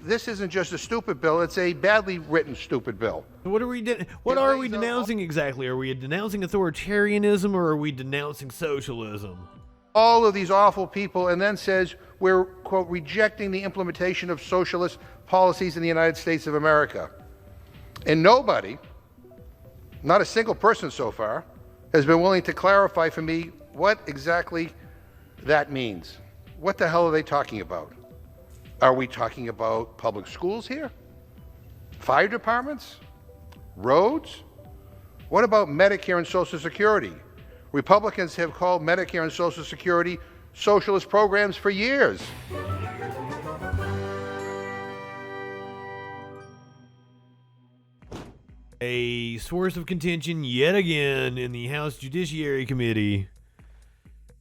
this isn't just a stupid bill, it's a badly written stupid bill. What are we denouncing exactly? Are we denouncing authoritarianism or are we denouncing socialism? All of these awful people, and then says we're, quote, rejecting the implementation of socialist policies in the United States of America. And nobody, not a single person so far, has been willing to clarify for me what exactly that means. What the hell are they talking about? Are we talking about public schools here? Fire departments? Roads? What about Medicare and Social Security? Republicans have called Medicare and Social Security socialist programs for years. A source of contention yet again in the House Judiciary Committee.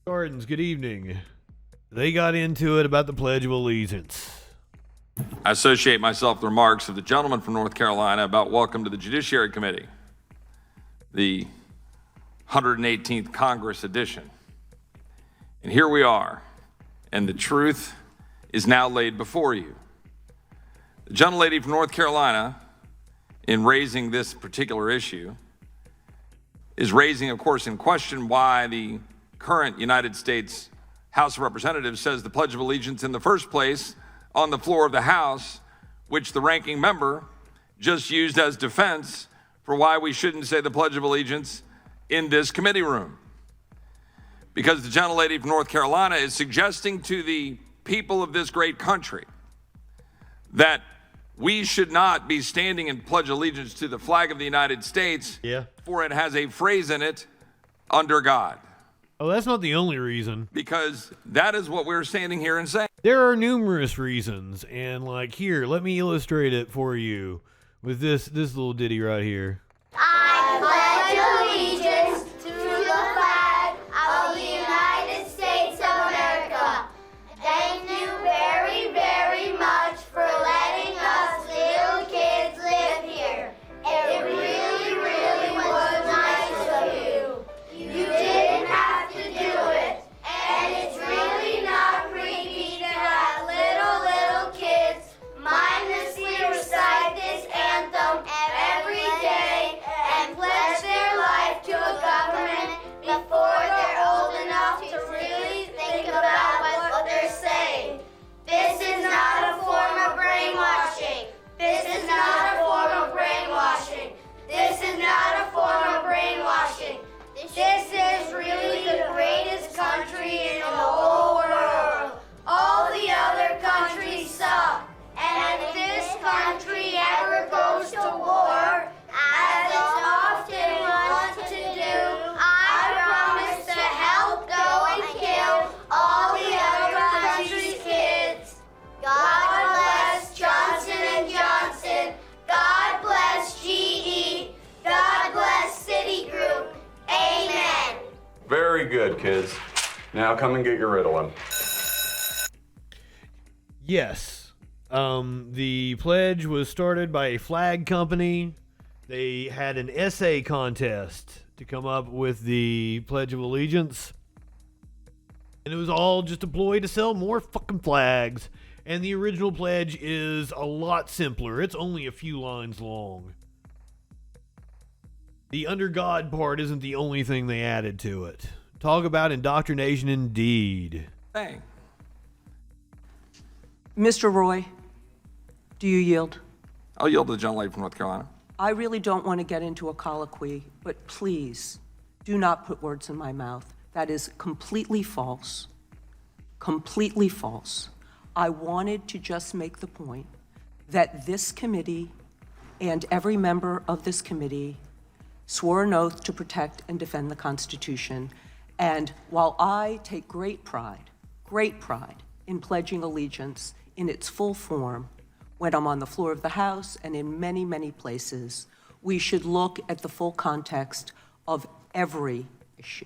Gardens, good evening. They got into it about the Pledge of Allegiance. I associate myself with the remarks of the gentleman from North Carolina about welcome to the Judiciary Committee, the 118th Congress edition. And here we are, and the truth is now laid before you. The gentlelady from North Carolina, in raising this particular issue, is raising, of course, in question why the current United States House of Representatives says the Pledge of Allegiance in the first place on the floor of the House, which the ranking member just used as defense for why we shouldn't say the Pledge of Allegiance in this committee room. Because the gentlelady from North Carolina is suggesting to the people of this great country that we should not be standing and pledge allegiance to the flag of the United States, for it has a phrase in it, under God. Oh, that's not the only reason. Because that is what we're standing here and saying. There are numerous reasons, and like here, let me illustrate it for you with this little ditty right here. I pledge allegiance to the flag of the United States of America. Thank you very, very much for letting us little kids live here. It really, really was nice of you. You didn't have to do it. And it's really not freaky to have little kids mindlessly recite this anthem every day and pledge their life to a government before they're old enough to really think about what they're saying. This is not a form of brainwashing. This is not a form of brainwashing. This is not a form of brainwashing. This is really the greatest country in the whole world. All the other countries suck. And if this country ever goes to war, as it often wants to do, I promise to help go and kill all the other countries' kids. God bless Johnson & Johnson. God bless GE. God bless Citigroup. Amen. Very good, kids. Now come and get your Ritalin. Yes. The pledge was started by a flag company. They had an essay contest to come up with the Pledge of Allegiance. And it was all just a ploy to sell more fucking flags. And the original pledge is a lot simpler. It's only a few lines long. The under God part isn't the only thing they added to it. Talk about indoctrination indeed. Hey. Mr. Roy, do you yield? I'll yield to the gentlelady from North Carolina. I really don't want to get into a colloquy, but please do not put words in my mouth. That is completely false. Completely false. I wanted to just make the point that this committee and every member of this committee swore an oath to protect and defend the Constitution. And while I take great pride in pledging allegiance in its full form when I'm on the floor of the House and in many, many places, we should look at the full context of every issue.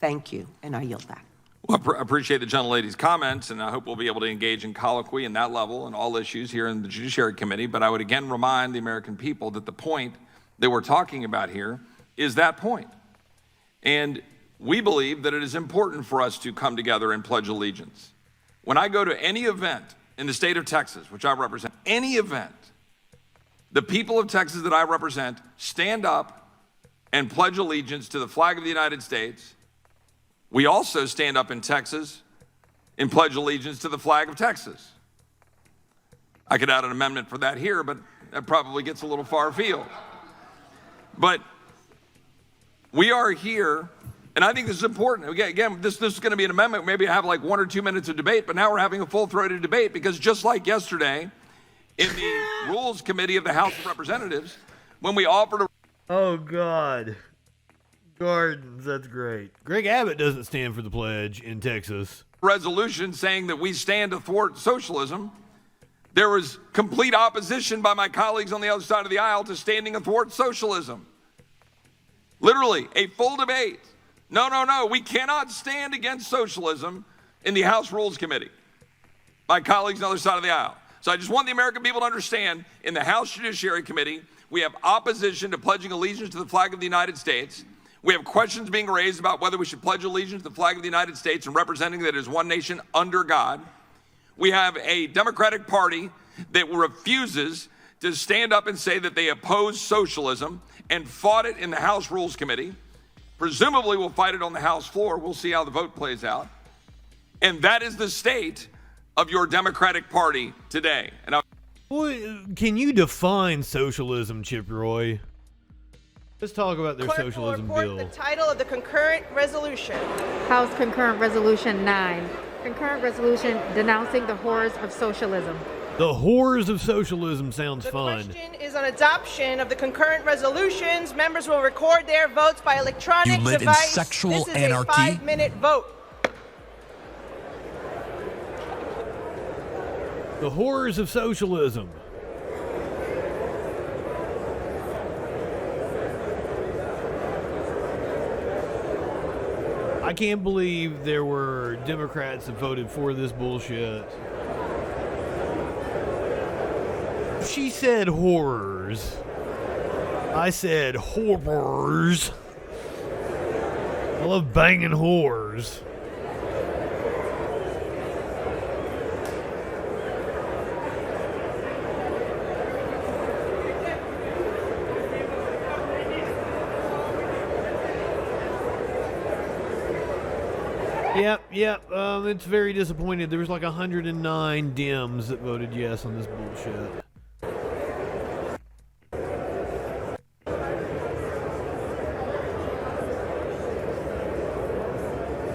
Thank you, and I yield back. Well, I appreciate the gentlelady's comments, and I hope we'll be able to engage in colloquy in that level and all issues here in the Judiciary Committee. But I would again remind the American people that the point that we're talking about here is that point. And we believe that it is important for us to come together and pledge allegiance. When I go to any event in the state of Texas, which I represent, any event, the people of Texas that I represent stand up and pledge allegiance to the flag of the United States. We also stand up in Texas and pledge allegiance to the flag of Texas. I could add an amendment for that here, but that probably gets a little far afield. But we are here, and I think this is important. Again, this is going to be an amendment. Maybe I have like 1 or 2 minutes of debate, but now we're having a full-throated debate because just like yesterday in the Rules Committee of the House of Representatives, when we offered a Oh, God. Gardens, that's great. Greg Abbott doesn't stand for the pledge in Texas. resolution saying that we stand to thwart socialism, there was complete opposition by my colleagues on the other side of the aisle to standing athwart socialism. Literally, a full debate. No, we cannot stand against socialism in the House Rules Committee. My colleagues on the other side of the aisle. So I just want the American people to understand, in the House Judiciary Committee, we have opposition to pledging allegiance to the flag of the United States. We have questions being raised about whether we should pledge allegiance to the flag of the United States and representing that it is one nation under God. We have a Democratic Party that refuses to stand up and say that they oppose socialism and fought it in the House Rules Committee. Presumably will fight it on the House floor. We'll see how the vote plays out. And that is the state of your Democratic Party today. And Boy, can you define socialism, Chip Roy? Let's talk about their Clerk will socialism report bill. the title of the concurrent resolution. House Concurrent Resolution 9. Concurrent resolution denouncing the horrors of socialism. The horrors of socialism sounds The fun. question is on adoption of the concurrent resolutions. Members will record their votes by electronic You live in device. sexual this is anarchy? a 5-minute vote. The horrors of socialism. I can't believe there were Democrats that voted for this bullshit. She said horrors. I said horrors. I love banging whores. Yep. It's very disappointing. There was like 109 Dems that voted yes on this bullshit.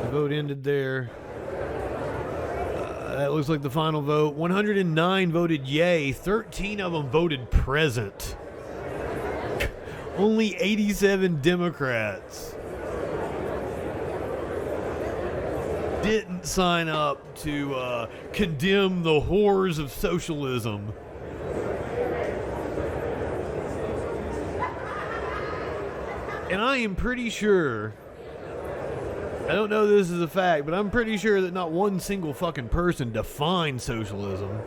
The vote ended there. That looks like the final vote. 109 voted yay. 13 of them voted present. Only 87 Democrats didn't sign up to condemn the horrors of socialism. And I am pretty sure, I don't know this is a fact, but I'm pretty sure that not one single fucking person defined socialism.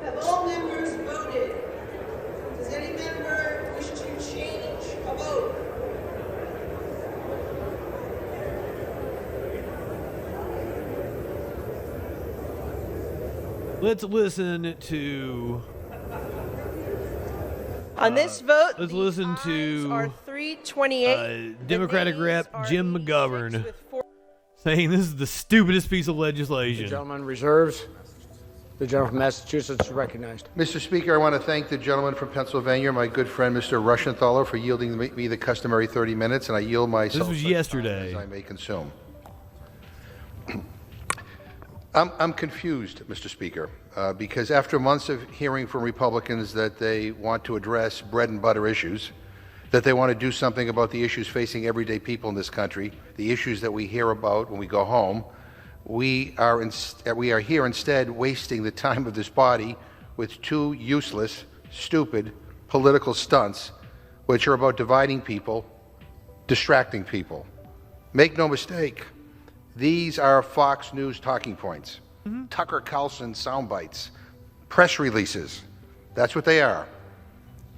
Have all members voted? Does any member wish to change a vote? Let's listen to On this vote, let's the listen ayes to, are 328. The Democratic nays Rep are Jim 86 McGovern with 4. saying this is the stupidest piece of legislation. Gentleman reserves. The gentleman from Massachusetts is recognized. Mr. Speaker, I want to thank the gentleman from Pennsylvania, my good friend Mr. Rushenthaler, for yielding me the customary 30 minutes, and I yield myself was such yesterday. time as I may consume. I'm confused, Mr. Speaker, because after months of hearing from Republicans that they want to address bread and butter issues, that they want to do something about the issues facing everyday people in this country, the issues that we hear about when we go home, we are here instead wasting the time of this body with two useless, stupid political stunts, which are about dividing people, distracting people. Make no mistake, these are Fox News talking points, Tucker Carlson sound bites, press releases. That's what they are.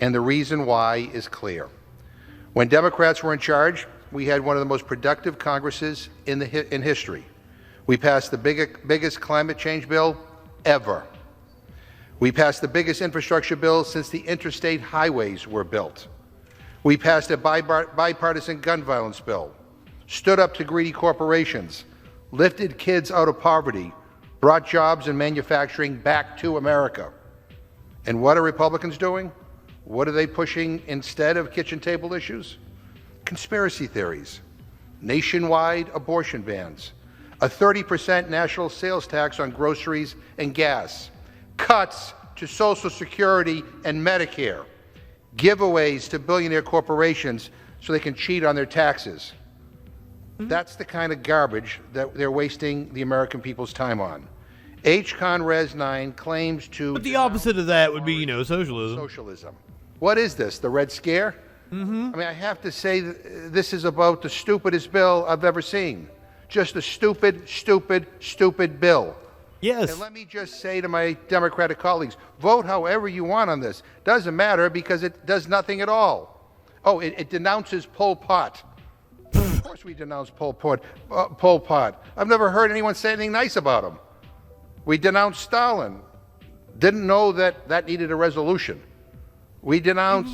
And the reason why is clear. When Democrats were in charge, we had one of the most productive Congresses in history. We passed the biggest climate change bill ever. We passed the biggest infrastructure bill since the interstate highways were built. We passed a bipartisan gun violence bill, stood up to greedy corporations, lifted kids out of poverty, brought jobs and manufacturing back to America. And what are Republicans doing? What are they pushing instead of kitchen table issues? Conspiracy theories, nationwide abortion bans, a 30% national sales tax on groceries and gas, cuts to Social Security and Medicare, giveaways to billionaire corporations so they can cheat on their taxes. That's the kind of garbage that they're wasting the American people's time on. H-Con Res 9 claims to... But the opposite of that would be, socialism. Socialism. What is this, the Red Scare? Mm-hmm. I mean, I have to say this is about the stupidest bill I've ever seen. Just a stupid, stupid, stupid bill. Yes. And let me just say to my Democratic colleagues, vote however you want on this. Doesn't matter because it does nothing at all. Oh, it denounces Pol Pot. Of course we denounce Pol Pot. I've never heard anyone say anything nice about him. We denounced Stalin. Didn't know that needed a resolution. We denounced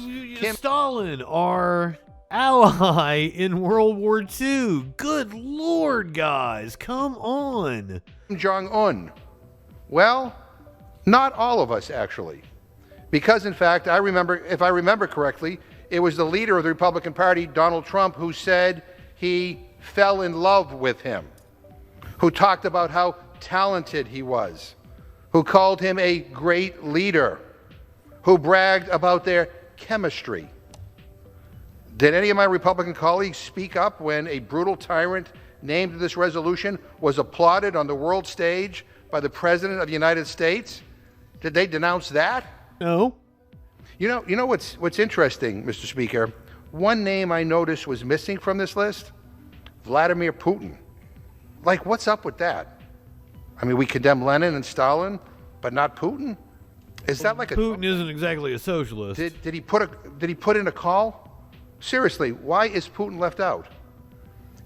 Stalin, our ally in World War II. Good Lord, guys, come on. Kim Jong-un. Well, not all of us, actually. Because, in fact, if I remember correctly, it was the leader of the Republican Party, Donald Trump, who said he fell in love with him, who talked about how talented he was, who called him a great leader, who bragged about their chemistry. Did any of my Republican colleagues speak up when a brutal tyrant named this resolution was applauded on the world stage by the President of the United States? Did they denounce that? No. You know what's interesting, Mr. Speaker? One name I noticed was missing from this list: Vladimir Putin. Like, what's up with that? I mean, we condemn Lenin and Stalin, but not Putin? Is that like Putin isn't exactly a socialist. Did he put in a call? Seriously, why is Putin left out?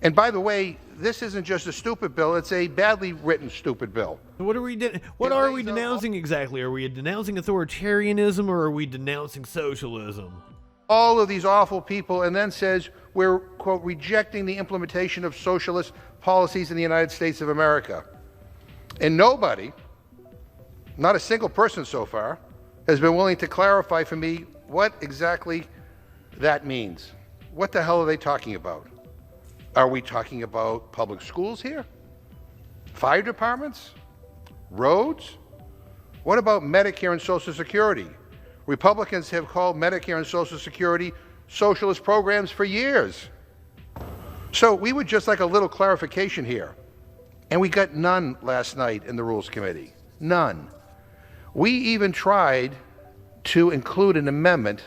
And by the way, this isn't just a stupid bill, it's a badly written stupid bill. What are we denouncing exactly? Are we denouncing authoritarianism or are we denouncing socialism? All of these awful people, and then says we're, quote, rejecting the implementation of socialist policies in the United States of America. And nobody, not a single person so far, has been willing to clarify for me what exactly that means. What the hell are they talking about? Are we talking about public schools here? Fire departments? Roads? What about Medicare and Social Security? Republicans have called Medicare and Social Security socialist programs for years. So we would just like a little clarification here. And we got none last night in the Rules Committee. None. We even tried to include an amendment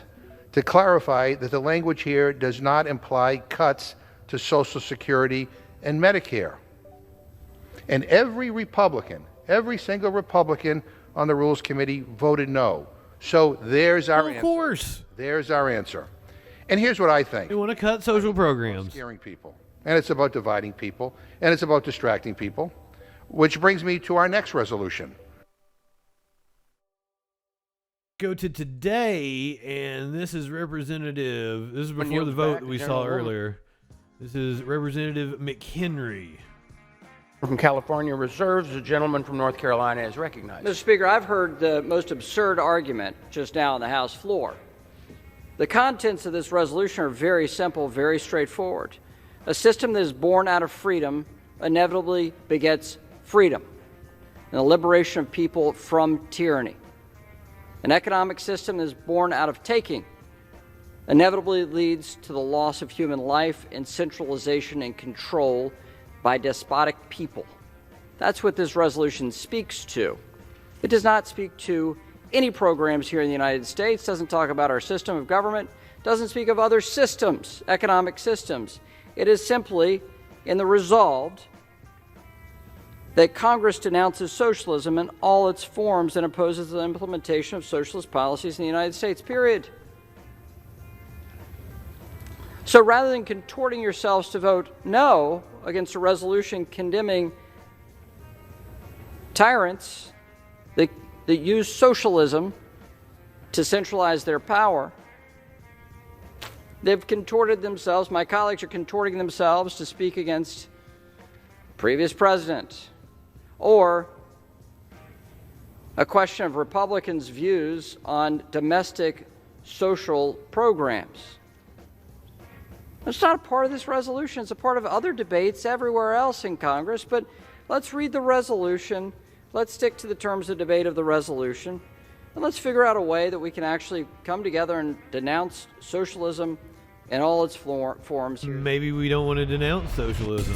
to clarify that the language here does not imply cuts to Social Security and Medicare. And every Republican, every single Republican on the Rules Committee voted no. So there's our answer. Of course. There's our answer. And here's what I think. They want to cut social programs. Scaring people. And it's about dividing people. And it's about distracting people. Which brings me to our next resolution. Go to today, and this is Representative. This is before the vote that we saw earlier. This is Representative McHenry. From California Reserves, the gentleman from North Carolina is recognized. Mr. Speaker, I've heard the most absurd argument just now on the House floor. The contents of this resolution are very simple, very straightforward. A system that is born out of freedom inevitably begets freedom and the liberation of people from tyranny. An economic system that is born out of taking inevitably leads to the loss of human life and centralization and control by despotic people. That's what this resolution speaks to. It does not speak to any programs here in the United States, doesn't talk about our system of government, doesn't speak of other systems, economic systems. It is simply in the resolved that Congress denounces socialism in all its forms and opposes the implementation of socialist policies in the United States, period. So rather than contorting yourselves to vote no against a resolution condemning Tyrants that use socialism to centralize their power. They've contorted themselves, my colleagues are contorting themselves to speak against the previous president, or a question of Republicans' views on domestic social programs. It's not a part of this resolution. It's a part of other debates everywhere else in Congress, but let's read the resolution. Let's stick to the terms of debate of the resolution, and let's figure out a way that we can actually come together and denounce socialism in all its forms. Maybe we don't want to denounce socialism.